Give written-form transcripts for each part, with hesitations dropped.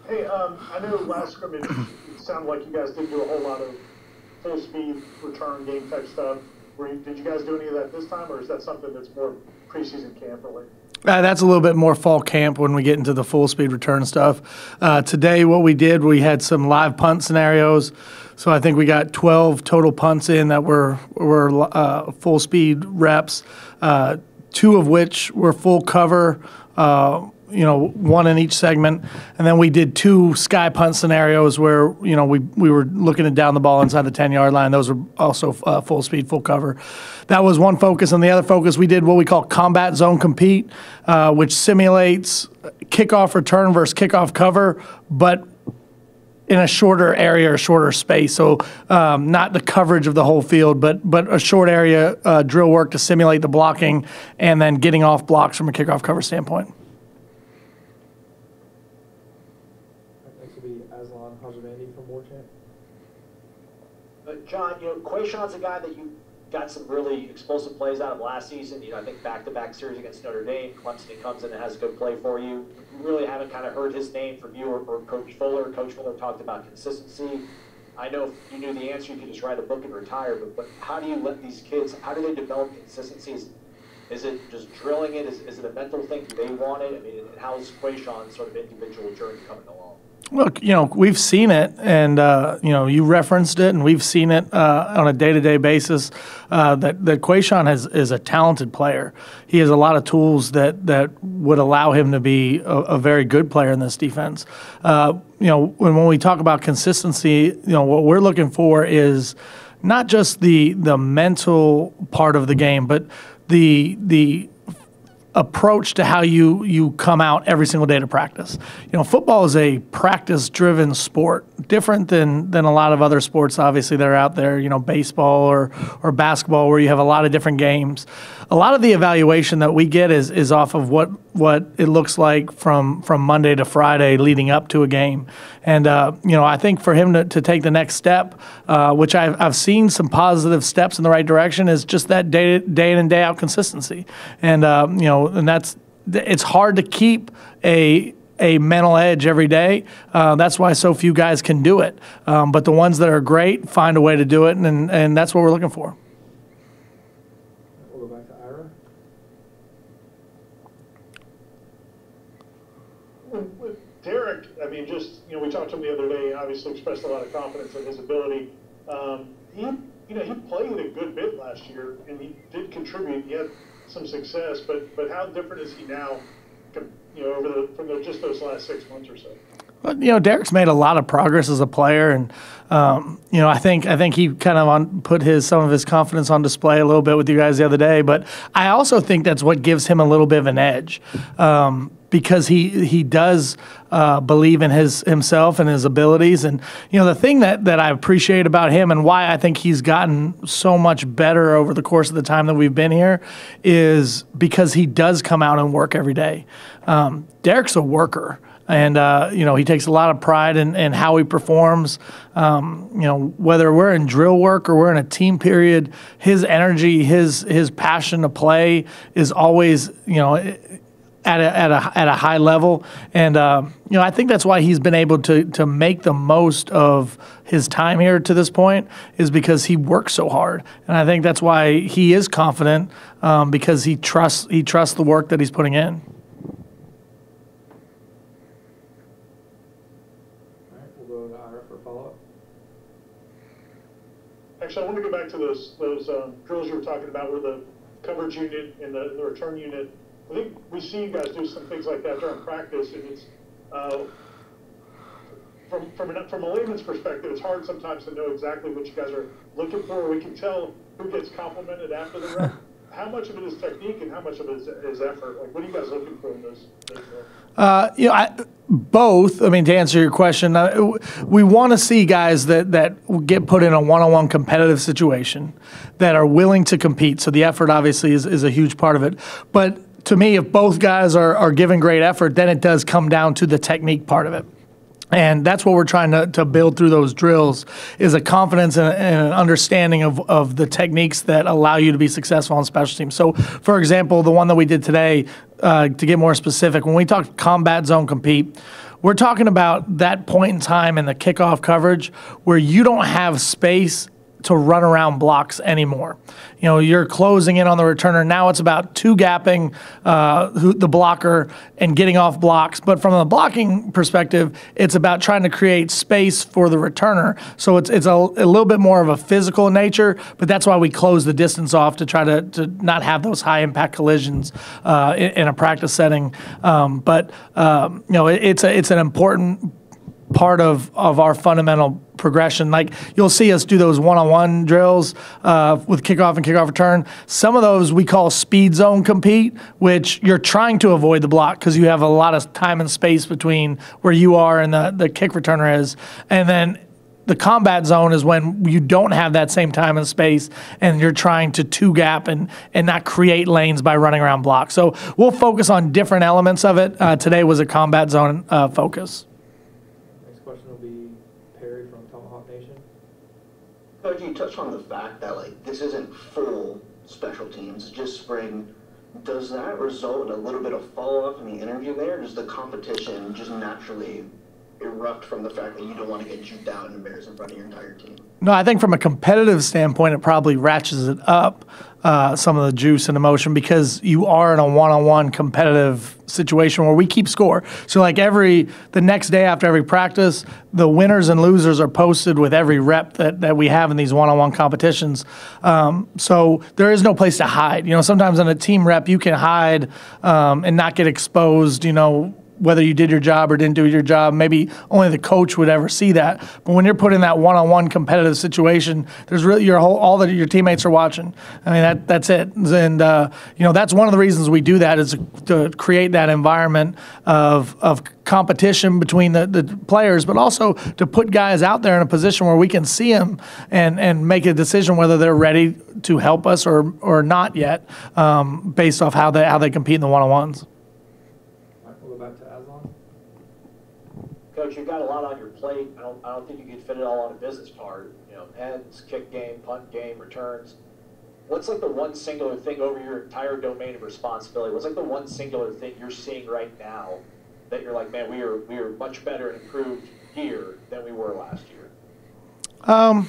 Hey, I know last scrimmage, it sounded like you guys didn't do a whole lot of full speed return game type stuff. Did you guys do any of that this time, or is that something that's more preseason camp related? That's a little bit more fall camp when we get into the full speed return stuff. Today, what we did, we had some live punt scenarios. So I think we got 12 total punts in that were full speed reps, 2 of which were full cover, one in each segment. And then we did 2 sky punt scenarios where, we were looking at down the ball inside the 10-yard line. Those were also full speed, full cover. That was one focus. And the other focus, we did what we call combat zone compete, which simulates kickoff return versus kickoff cover, but in a shorter area or shorter space. So not the coverage of the whole field, but a short area drill work to simulate the blocking and then getting off blocks from a kickoff cover standpoint. John, Quayshawn's a guy that you got some really explosive plays out of last season. I think back-to-back series against Notre Dame, Clemson, he comes in and has a good play for you. You really haven't kind of heard his name from you or Coach Fuller. Coach Fuller talked about consistency. I know if you knew the answer, you could just write a book and retire, but how do you let these kids, how do they develop consistency? Is it just drilling it? Is it a mental thing? Do they want it? I mean, how's Quayshawn's sort of individual journey coming along? Look, we've seen it, and you referenced it, and we've seen it on a day-to-day basis. That Quayshawn is a talented player. He has a lot of tools that would allow him to be a very good player in this defense. When we talk about consistency, what we're looking for is not just the mental part of the game, but the approach to how you come out every single day to practice. Football is a practice-driven sport, different than a lot of other sports, obviously, that are out there, baseball or basketball, where you have a lot of different games. A lot of the evaluation that we get is off of what it looks like from Monday to Friday leading up to a game. And, I think for him to take the next step, which I've seen some positive steps in the right direction, is just that day in and day out consistency. And, and it's hard to keep a mental edge every day. That's why so few guys can do it. But the ones that are great find a way to do it, and that's what we're looking for. We'll go back to Ira. With Derek, I mean, we talked to him the other day, obviously expressed a lot of confidence in his ability. He played a good bit last year, and he did contribute. He had some success, but how different is he now, from just those last 6 months or so? Well, Derek's made a lot of progress as a player, and I think he kind of put some of his confidence on display a little bit with you guys the other day. But I also think that's what gives him a little bit of an edge, because he does believe in himself and his abilities. And the thing that I appreciate about him and why I think he's gotten so much better over the course of the time that we've been here is because he does come out and work every day. Derek's a worker. And, he takes a lot of pride in how he performs. Whether we're in drill work or we're in a team period, his energy, his passion to play is always, at a high level. And, I think that's why he's been able to make the most of his time here to this point, is because he works so hard. And I think that's why he is confident, because he trusts the work that he's putting in. Actually, I want to go back to those drills you were talking about, where the coverage unit and the return unit. I think we see you guys do some things like that during practice, and it's from a layman's perspective, it's hard sometimes to know exactly what you guys are looking for. We can tell who gets complimented after the rep. How much of it is technique and how much of it is effort? Like, what are you guys looking for in those both. I mean, to answer your question, we want to see guys that get put in a one-on-one competitive situation, that are willing to compete. So the effort obviously is a huge part of it. But to me, if both guys are giving great effort, then it does come down to the technique part of it. And that's what we're trying to build through those drills, is a confidence and an understanding of the techniques that allow you to be successful on special teams. So, for example, the one that we did today, to get more specific, when we talk combat zone compete, we're talking about that point in time in the kickoff coverage where you don't have space to run around blocks anymore. You know, you're closing in on the returner. Now it's about two-gapping the blocker and getting off blocks. But from a blocking perspective, it's about trying to create space for the returner. So it's a little bit more of a physical nature, but that's why we close the distance off to try to not have those high-impact collisions in a practice setting. You know, it's an important part of our fundamental progression. Like, you'll see us do those one-on-one drills with kickoff and kickoff return. Some of those we call speed zone compete, which you're trying to avoid the block because you have a lot of time and space between where you are and the kick returner is. And then the combat zone is when you don't have that same time and space and you're trying to two-gap and not create lanes by running around blocks. So we'll focus on different elements of it. Today was a combat zone focus. Coach, you touched on the fact that, like, this isn't full special teams, it's just spring. Does that result in a little bit of follow-up in the interview there? Does the competition just naturally erupt from the fact that you don't want to get juked out and embarrassed in front of your entire team? No, I think from a competitive standpoint, it probably ratchets it up some of the juice and emotion because you are in a one-on-one competitive situation where we keep score. So like the next day after every practice, the winners and losers are posted with every rep that we have in these one-on-one competitions. So there is no place to hide. You know, sometimes in a team rep, you can hide and not get exposed, you know, whether you did your job or didn't do your job. Maybe only the coach would ever see that. But when you're put in that one-on-one competitive situation, there's really all that your teammates are watching. I mean, that's it. And you know, that's one of the reasons we do that is to create that environment of competition between the players, but also to put guys out there in a position where we can see them and make a decision whether they're ready to help us or not yet, based off how they compete in the one-on-ones. Coach, you've got a lot on your plate. I don't think you could fit it all on a business card. You know, ends, kick game, punt game, returns. What's like the one singular thing over your entire domain of responsibility? What's like the one singular thing you're seeing right now that you're like, man, we are much better and improved here than we were last year? Well,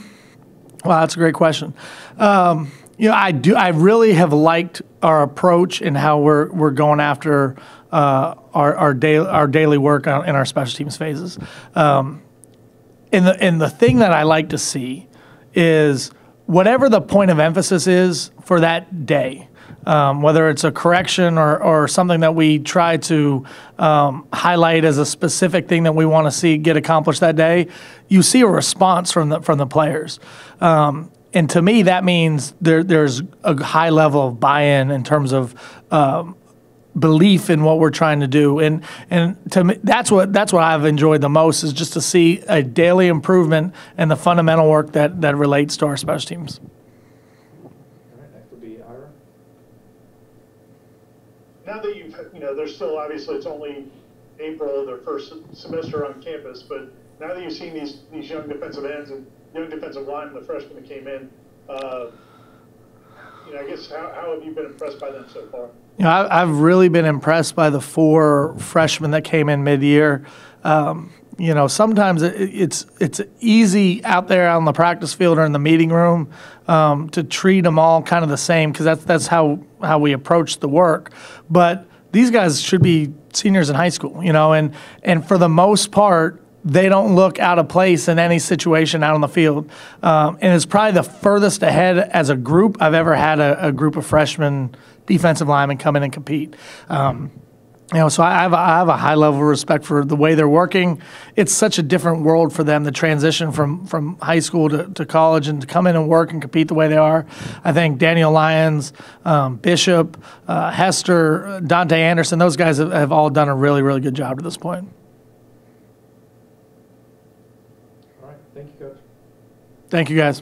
that's a great question. You know, I really have liked our approach and how we're going after our daily work in our special teams phases. And the thing that I like to see is whatever the point of emphasis is for that day, whether it's a correction or something that we try to highlight as a specific thing that we want to see get accomplished that day, you see a response from the players. And to me, that means there's a high level of buy-in in terms of belief in what we're trying to do. And to me, that's what I've enjoyed the most is just to see a daily improvement and the fundamental work that relates to our special teams. All right, next will be Ira. Now that you know, there's still obviously it's only April, their first semester on campus, but now that you've seen these young defensive ends and young defensive linemen, the freshmen that came in, you know, I guess how have you been impressed by them so far? You know, I've really been impressed by the 4 freshmen that came in mid-year. You know, sometimes it's easy out there on the practice field or in the meeting room to treat them all kind of the same because that's how we approach the work. But these guys should be seniors in high school, you know, and for the most part, they don't look out of place in any situation out on the field. And it's probably the furthest ahead as a group I've ever had a group of freshmen defensive linemen come in and compete. You know, so I have a high level of respect for the way they're working. It's such a different world for them to transition from high school to college and to come in and work and compete the way they are. I think Daniel Lyons, Bishop, Hester, Dante Anderson, those guys have all done a really, really good job to this point. All right, thank you, Coach. Thank you, guys.